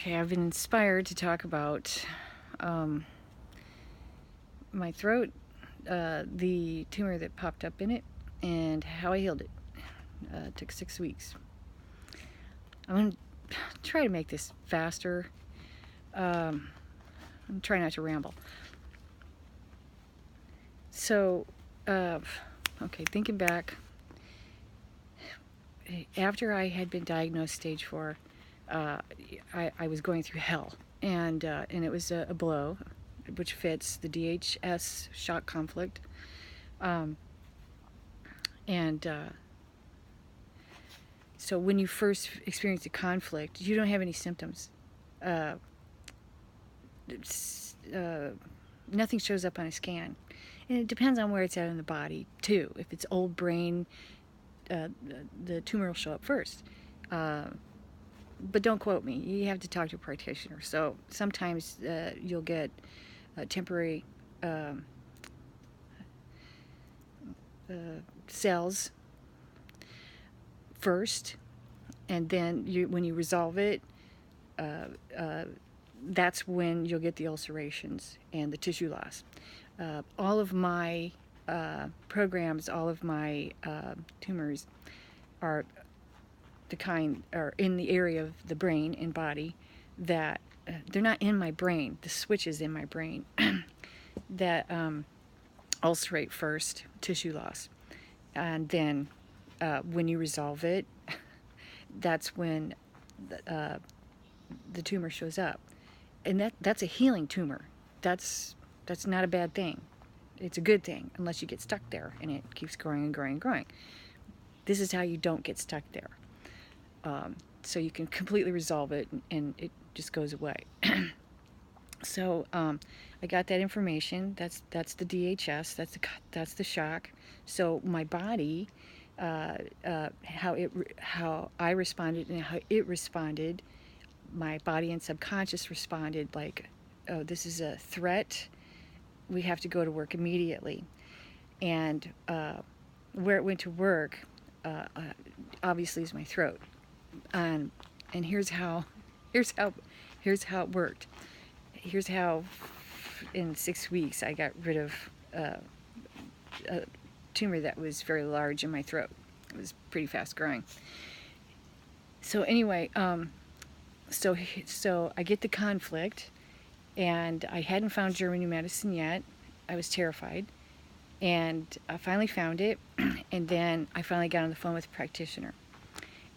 Okay, I've been inspired to talk about my throat, the tumor that popped up in it, and how I healed it. It took 6 weeks. I'm going to try to make this faster. I'm trying not to ramble. So, okay, thinking back, after I had been diagnosed stage 4, I was going through hell, and it was a blow, which fits the DHS shock conflict, so when you first experience a conflict, you don't have any symptoms. Nothing shows up on a scan, and it depends on where it's at in the body too. If it's old brain, the tumor will show up first. But don't quote me. You have to talk to a practitioner. So sometimes you'll get temporary cells first, and then when you resolve it, that's when you'll get the ulcerations and the tissue loss. All of my programs, all of my tumors are in the area of the brain and body that they're not in my brain. The switch is in my brain that ulcerate first, tissue loss, and then when you resolve it, that's when the tumor shows up, and that's a healing tumor. That's not a bad thing. It's a good thing, unless you get stuck there and it keeps growing and growing and growing. This is how you don't get stuck there. So you can completely resolve it, and it just goes away. So I got that information. That's the DHS. That's the shock. So my body, how I responded and how it responded, my body and subconscious responded like, oh, this is a threat. We have to go to work immediately. And where it went to work, obviously, is my throat. And here's how it worked. Here's how in 6 weeks I got rid of a tumor that was very large in my throat. It was pretty fast growing. So anyway, so I get the conflict, and I hadn't found German new medicine yet. I was terrified, and I finally found it, and then I finally got on the phone with a practitioner,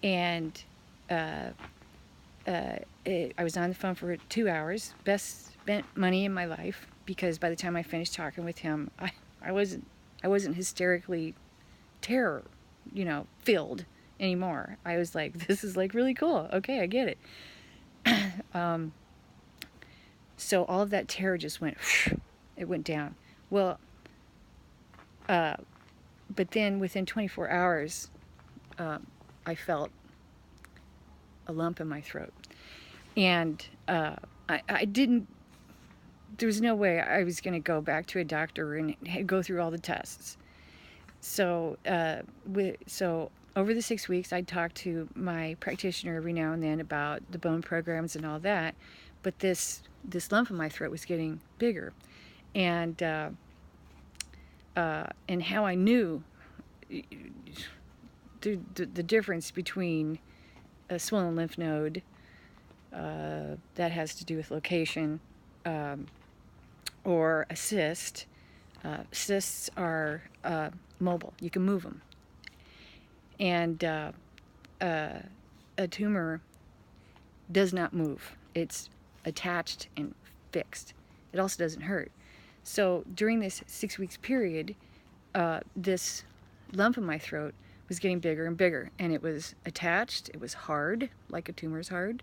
and I was on the phone for 2 hours. Best spent money in my life, because by the time I finished talking with him, I wasn't hysterically filled anymore. I was like, this is like really cool. Okay, I get it. So all of that terror just went down. Well, but then within 24 hours, I felt a lump in my throat. And I didn't, there was no way I was going to go back to a doctor and go through all the tests. So, so over the 6 weeks, I talked to my practitioner every now and then about the bone programs and all that. But this lump in my throat was getting bigger. And how I knew the difference between a swollen lymph node, that has to do with location, or a cyst. Cysts are mobile. You can move them. And a tumor does not move. It's attached and fixed. It also doesn't hurt. So during this 6 weeks period, this lump in my throat was getting bigger and bigger, and it was attached. It was hard, like a tumor is hard,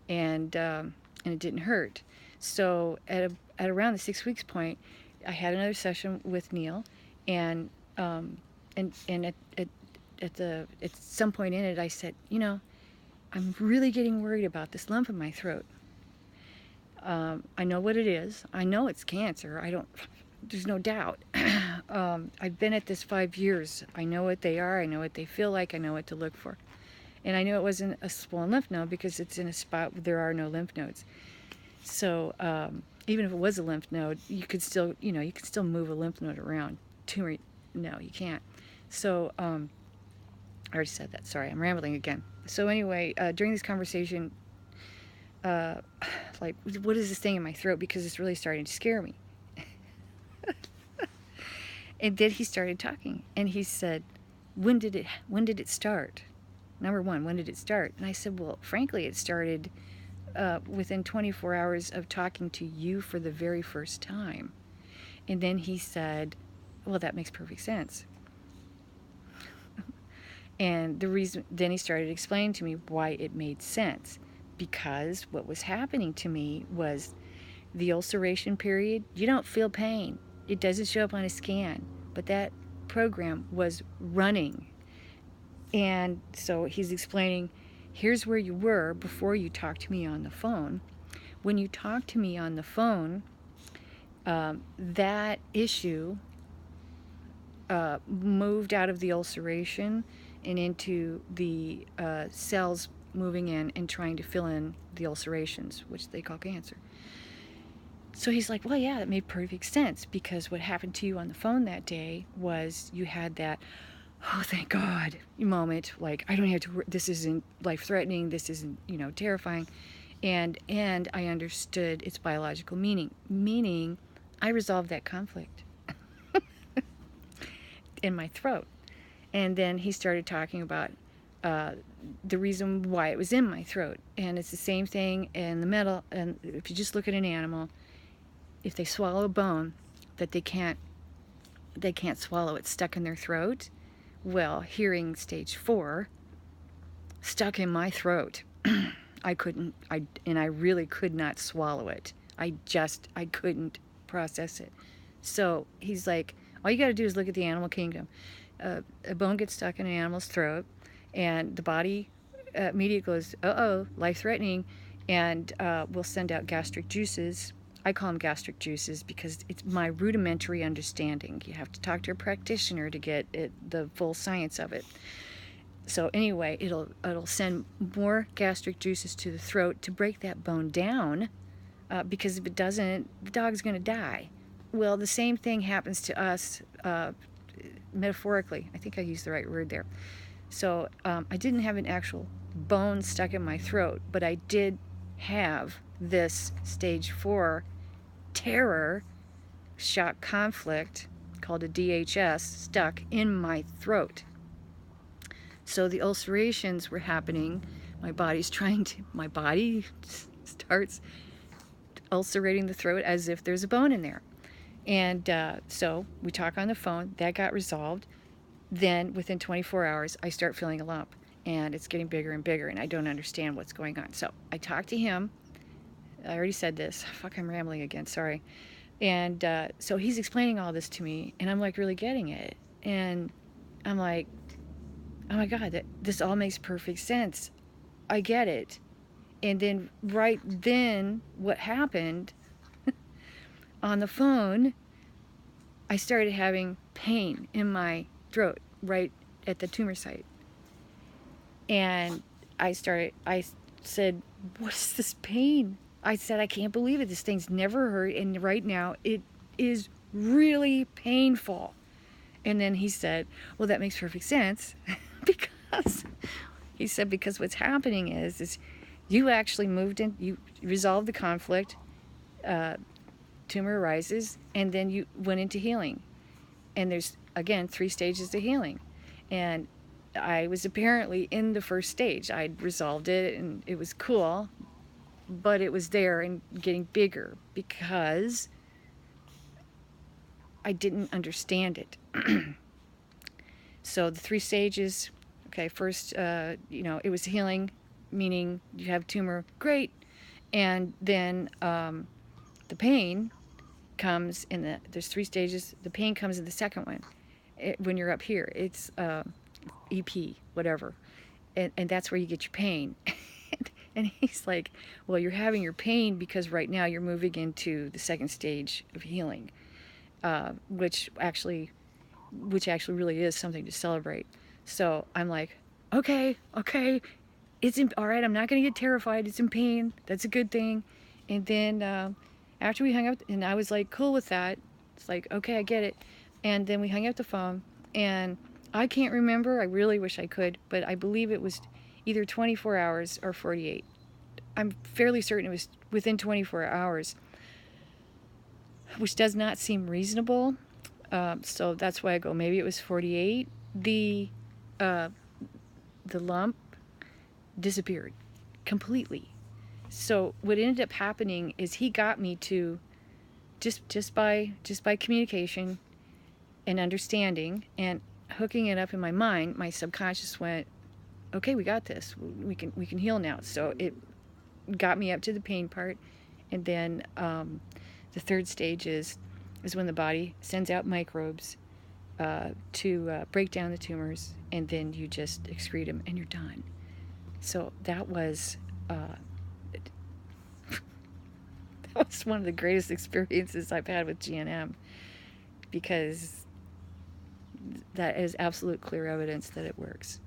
and it didn't hurt. So at around the 6 weeks point, I had another session with Neal, and at some point in it, I said, I'm really getting worried about this lump in my throat. I know what it is. I know it's cancer. There's no doubt. I've been at this 5 years. I know what they are. I know what they feel like. I know what to look for. And I knew it wasn't a swollen lymph node because it's in a spot where there are no lymph nodes. So even if it was a lymph node, you could still, you could still move a lymph node around. Tumor, no, you can't. So I already said that. Sorry, I'm rambling again. So anyway, during this conversation, like, what is this thing in my throat? Because it's really starting to scare me. And then he started talking, and he said, when did it start? Number one, when did it start? And I said, well, frankly, it started within 24 hours of talking to you for the very first time. And then he said, well, that makes perfect sense. And the reason, then he started explaining to me why it made sense. Because what was happening to me was the ulceration period, you don't feel pain. It doesn't show up on a scan, but that program was running. And so he's explaining, here's where you were before you talked to me on the phone. When you talked to me on the phone, that issue moved out of the ulceration and into the cells moving in and trying to fill in the ulcerations, which they call cancer. So he's like, well, yeah, that made perfect sense, because what happened to you on the phone that day was you had that, oh, thank God moment, like, I don't have to, this isn't life-threatening, this isn't, terrifying. And I understood its biological meaning I resolved that conflict in my throat. And then he started talking about the reason why it was in my throat. And it's the same thing in the middle. And if you just look at an animal, if they swallow a bone that they can't swallow, it's stuck in their throat. Well, hearing stage 4 stuck in my throat. I really could not swallow it. I couldn't process it. So he's like, all you got to do is look at the animal kingdom. A bone gets stuck in an animal's throat, and the body immediately goes, uh-oh, life-threatening, and we'll send out gastric juices. I call them gastric juices because it's my rudimentary understanding. You have to talk to a practitioner to get the full science of it. So anyway, it'll send more gastric juices to the throat to break that bone down, because if it doesn't, the dog's going to die. Well, the same thing happens to us metaphorically. I think I used the right word there. So I didn't have an actual bone stuck in my throat, but I did have this stage 4 terror shock conflict called a DHS stuck in my throat. So the ulcerations were happening. My body starts ulcerating the throat as if there's a bone in there. And so we talk on the phone. That got resolved. Then within 24 hours, I start feeling a lump, and it's getting bigger and bigger, and I don't understand what's going on. So I talk to him. I already said this. Fuck, I'm rambling again. Sorry. And so he's explaining all this to me, and I'm like really getting it. And I'm like, oh my God, this all makes perfect sense. I get it. And then right then, what happened on the phone, I started having pain in my throat right at the tumor site. And I said, what is this pain? I said, I can't believe it. This thing's never hurt, and right now it is really painful. And then he said, well, that makes perfect sense. Because what's happening is you actually you resolved the conflict, tumor arises, and then you went into healing. And there's, again, 3 stages to healing. And I was apparently in the first stage. I'd resolved it, and it was cool, but it was there and getting bigger because I didn't understand it. So the 3 stages, okay, first, it was healing, meaning you have tumor, great. And then the pain comes there's 3 stages. The pain comes in the second one. When you're up here, it's EP, whatever. And that's where you get your pain. And he's like, well, you're having your pain because right now you're moving into the second stage of healing, which actually really is something to celebrate. So I'm like, okay, all right. I'm not going to get terrified. It's in pain. That's a good thing. And then after we hung up, and I was like cool with that. It's like, okay, I get it. And then we hung up the phone, and I can't remember. I really wish I could, but I believe it was either 24 hours or 48. I'm fairly certain it was within 24 hours, which does not seem reasonable. So that's why I go, maybe it was 48. The lump disappeared completely. So what ended up happening is he got me to just by communication and understanding and hooking it up in my mind, my subconscious went, okay, we got this. We can heal now. So it got me up to the pain part, and then the third stage is when the body sends out microbes to break down the tumors, and then you just excrete them and you're done. So that was that was one of the greatest experiences I've had with GNM, because that is absolute clear evidence that it works.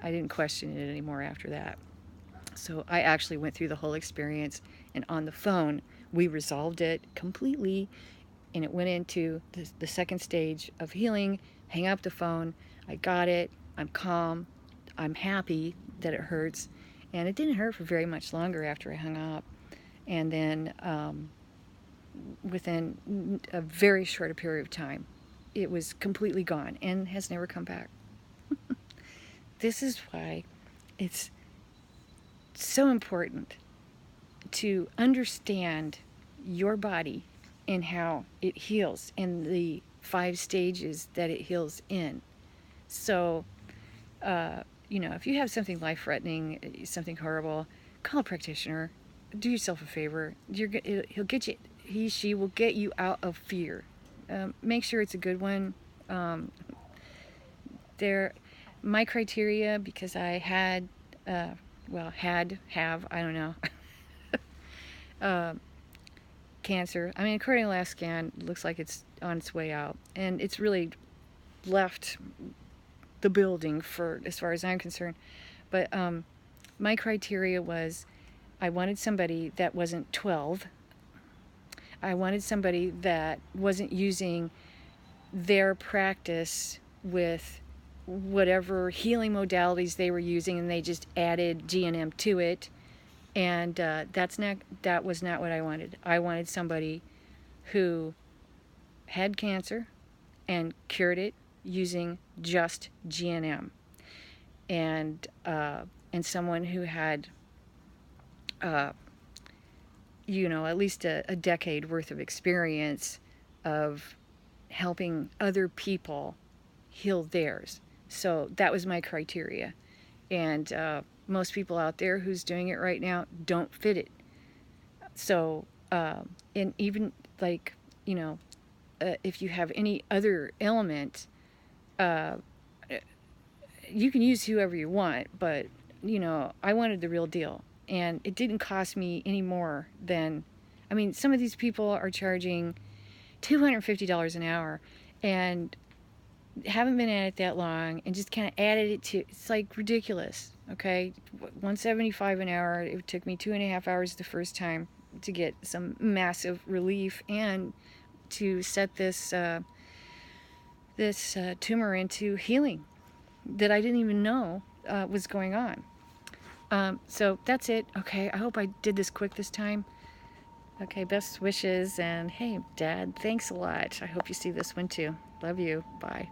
I didn't question it anymore after that. So I actually went through the whole experience, and on the phone we resolved it completely, and it went into the second stage of healing. Hang up the phone. I got it. I'm calm. I'm happy that it hurts, and it didn't hurt for very much longer after I hung up. And then within a very short period of time, it was completely gone and has never come back. This is why it's so important to understand your body and how it heals and the 5 stages that it heals in. So, if you have something life-threatening, something horrible, call a practitioner. Do yourself a favor. He'll get you. She will get you out of fear. Make sure it's a good one. My criteria, because I had, I don't know, cancer. I mean, according to last scan, it looks like it's on its way out, and it's really left the building for as far as I'm concerned. But my criteria was, I wanted somebody that wasn't 12. I wanted somebody that wasn't using their practice with whatever healing modalities they were using, and they just added GNM to it. And that was not what I wanted. I wanted somebody who had cancer and cured it using just GNM, and someone who had at least a decade worth of experience of helping other people heal theirs. So that was my criteria. And most people out there who's doing it right now don't fit it. So, and even like, if you have any other element, you can use whoever you want, but, I wanted the real deal. And it didn't cost me any more than, some of these people are charging $250 an hour and haven't been at it that long, and just kind of added it to, it's like ridiculous. Okay, $175 an hour. It took me 2.5 hours the first time to get some massive relief and to set this tumor into healing that I didn't even know was going on. So that's it. Okay, I hope I did this quick this time. Okay, best wishes, and hey, Dad, thanks a lot. I hope you see this one too. Love you. Bye.